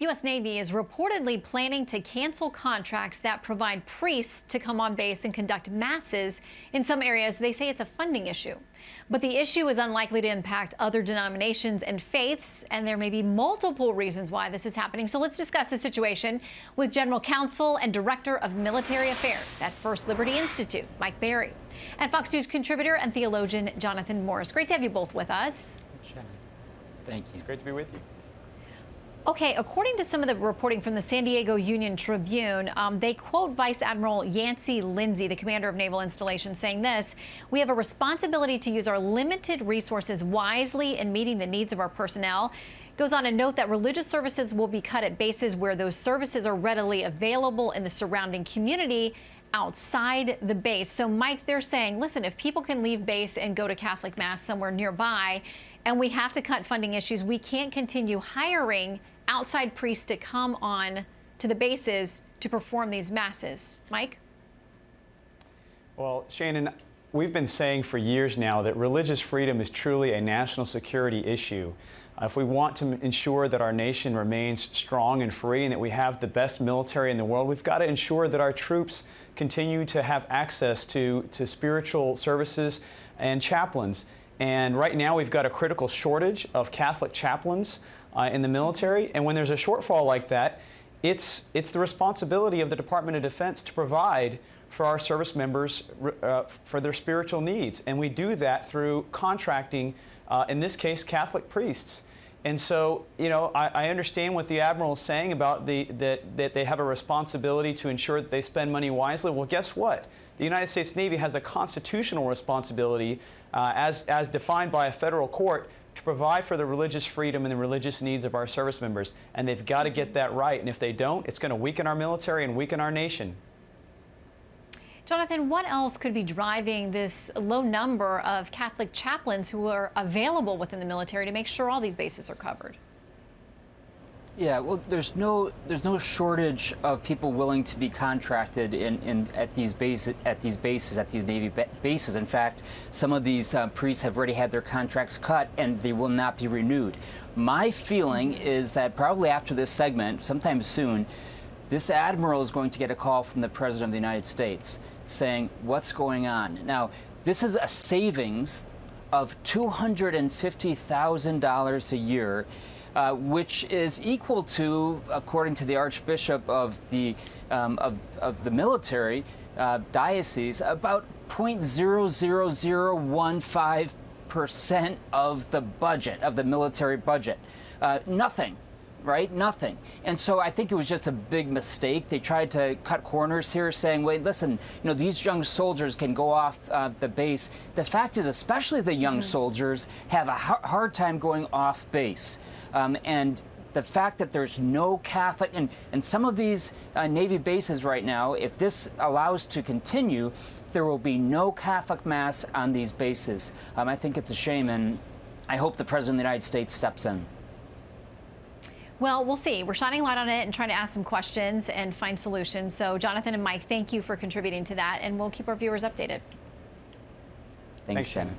U.S. Navy is reportedly planning to cancel contracts that provide priests to come on base and conduct masses. In some areas, they say it's a funding issue. But the issue is unlikely to impact other denominations and faiths, and there may be multiple reasons why this is happening. So let's discuss the situation with General Counsel and Director of Military Affairs at First Liberty Institute, Mike Berry, and Fox News contributor and theologian Jonathan Morris. Great to have you both with us. Thank you. It's great to be with you. Okay, according to some of the reporting from the San Diego Union Tribune, they quote Vice Admiral Yancey Lindsay, the commander of naval installations, saying this: "We have a responsibility to use our limited resources wisely in meeting the needs of our personnel." Goes on to note that religious services will be cut at bases where those services are readily available in the surrounding community outside the base. So, Mike, they're saying, listen, if people can leave base and go to Catholic Mass somewhere nearby, and we have to cut funding issues, we can't continue hiring outside priests to come on to the bases to perform these masses. Mike? Well, Shannon, we've been saying for years now that religious freedom is truly a national security issue. If we want to ensure that our nation remains strong and free and that we have the best military in the world, we've got to ensure that our troops continue to have access to spiritual services and chaplains. And right now we've got a critical shortage of Catholic chaplains in the military. And when there's a shortfall like that, it's the responsibility of the Department of Defense to provide for our service members for their spiritual needs. And we do that through contracting, in this case, Catholic priests. And so, you know, I understand what the Admiral is saying about that they have a responsibility to ensure that they spend money wisely. Well, guess what? The United States Navy has a constitutional responsibility, as defined by a federal court, to provide for the religious freedom and the religious needs of our service members. And they've got to get that right. And if they don't, it's going to weaken our military and weaken our nation. Jonathan, what else could be driving this low number of Catholic chaplains who are available within the military to make sure all these bases are covered? Yeah, well, there's no shortage of people willing to be contracted at these Navy bases. In fact, some of these priests have already had their contracts cut, and they will not be renewed. My feeling is that probably after this segment, sometime soon, this admiral is going to get a call from the President of the United States saying, what's going on? Now, this is a savings of $250,000 a year, which is equal to, according to the Archbishop of the military diocese, about 0.00015% of the budget, of the military budget. Nothing. Right? Nothing. And so I think it was just a big mistake. They tried to cut corners here, saying, wait, listen, you know, these young soldiers can go off the base. The fact is, especially the young soldiers have a hard time going off base. And the fact that there's no Catholic, and some of these Navy bases right now, if this allows to continue, there will be no Catholic Mass on these bases. I think it's a shame, and I hope the President of the United States steps in. Well, we'll see. We're shining light on it and trying to ask some questions and find solutions. So, Jonathan and Mike, thank you for contributing to that, and we'll keep our viewers updated. Thanks, Shannon.